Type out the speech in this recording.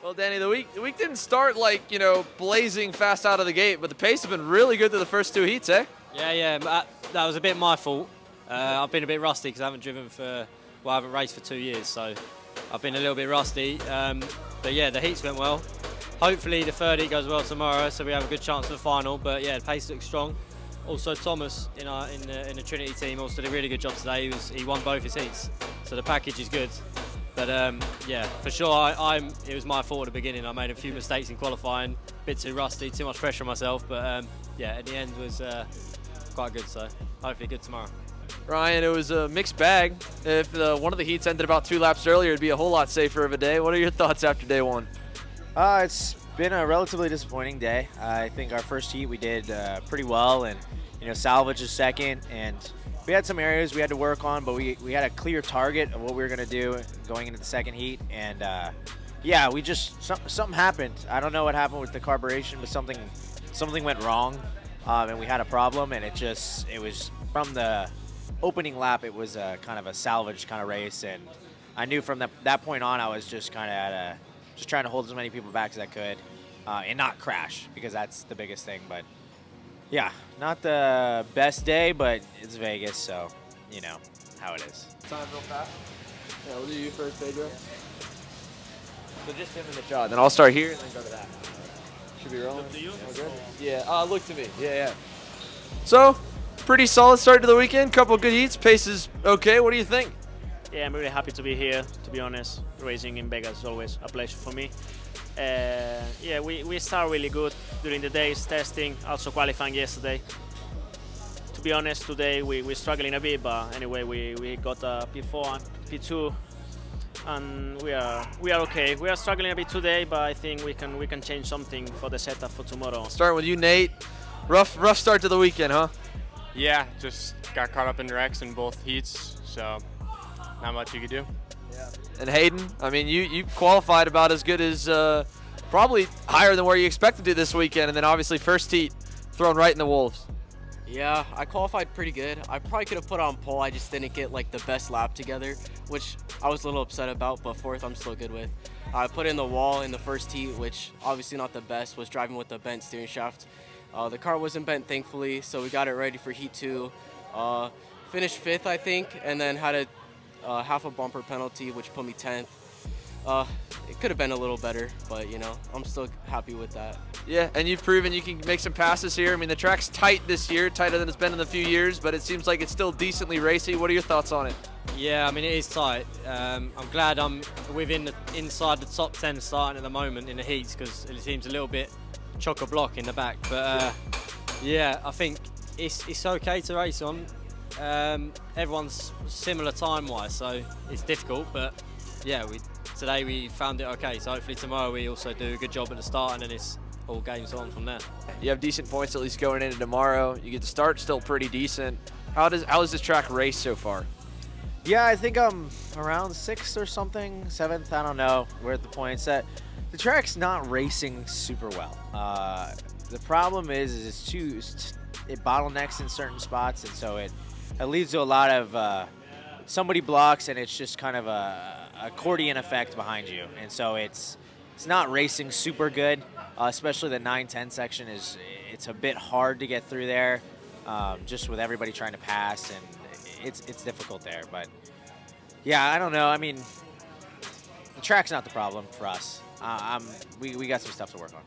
Well, Danny, the week didn't start like, blazing fast out of the gate, but the pace has been really good through the first 2 heats, eh? Yeah, that was a bit my fault. I've been a bit rusty because I haven't driven I haven't raced for 2 years, so I've been a little bit rusty. But yeah, the heats went well. Hopefully the third heat goes well tomorrow, so we have a good chance for the final. But yeah, the pace looks strong. Also, Thomas in the Trinity team also did a really good job today. He won both his heats, so the package is good. But yeah, for sure, it was my fault at the beginning. I made a few mistakes in qualifying, a bit too rusty, too much pressure on myself. But yeah, at the end was quite good. So hopefully good tomorrow. Ryan, it was a mixed bag. If one of the heats ended about 2 laps earlier, it'd be a whole lot safer of a day. What are your thoughts after day 1? It's been a relatively disappointing day. I think our first heat we did pretty well, and salvage is second, and we had some areas we had to work on, but we had a clear target of what we were going to do going into the second heat, and yeah, we just something happened. I don't know what happened with the carburation, but something went wrong, and we had a problem, and it was from the opening lap. It was kind of a salvage kind of race, and I knew from that point on I was just kind of just trying to hold as many people back as I could and not crash, because that's the biggest thing. But yeah, not the best day, but it's Vegas, so you know how it is. Time real fast. Yeah, we'll do you first, Pedro. So just him and the shot. Then I'll start here and then go to that. Should be rolling. To you? Good? Yeah, look to me. Yeah. So, pretty solid start to the weekend. Couple good heats. Pace is okay. What do you think? Yeah, I'm really happy to be here, to be honest. Racing in Vegas is always a pleasure for me. Yeah, we start really good during the days, testing, also qualifying yesterday. To be honest, today we're struggling a bit, but anyway, we got a P4 and P2, and we are okay. We are struggling a bit today, but I think we can change something for the setup for tomorrow. Starting with you, Nate. Rough start to the weekend, huh? Yeah, just got caught up in wrecks in both heats, so not much you could do. Yeah. And Hayden, I mean, you qualified about as good as probably higher than where you expected to this weekend, and then obviously first heat thrown right in the wolves. Yeah, I qualified pretty good. I probably could have put on pole. I just didn't get like the best lap together, which I was a little upset about, but fourth I'm still good with. I put in the wall in the first heat, which obviously not the best, was driving with the bent steering shaft. The car wasn't bent, thankfully, so we got it ready for heat 2. Finished 5th, I think, and then had a half a bumper penalty, which put me 10th. It could have been a little better, but I'm still happy with that. Yeah, and you've proven you can make some passes here. I mean, the track's tight this year, tighter than it's been in a few years, but it seems like it's still decently racy. What are your thoughts on it? Yeah, I mean, it is tight. I'm glad I'm inside the top 10 starting at the moment in the heats, because it seems a little bit chock-a-block in the back. But yeah, I think it's okay to race on. Everyone's similar time-wise, so it's difficult, but yeah, today we found it okay, so hopefully tomorrow we also do a good job at the start, and then it's all games on from there. You have decent points at least going into tomorrow. You get the start still pretty decent. How does this track race so far? Yeah, I think I'm around 6th or something, 7th, I don't know. We're at the points that the track's not racing super well. The problem is it bottlenecks in certain spots, and so it leads to a lot of somebody blocks, and it's just kind of a accordion effect behind you, and so it's not racing super good. Especially the 9-10 section it's a bit hard to get through there, just with everybody trying to pass, and it's difficult there. But yeah, I don't know. I mean, the track's not the problem for us. We got some stuff to work on.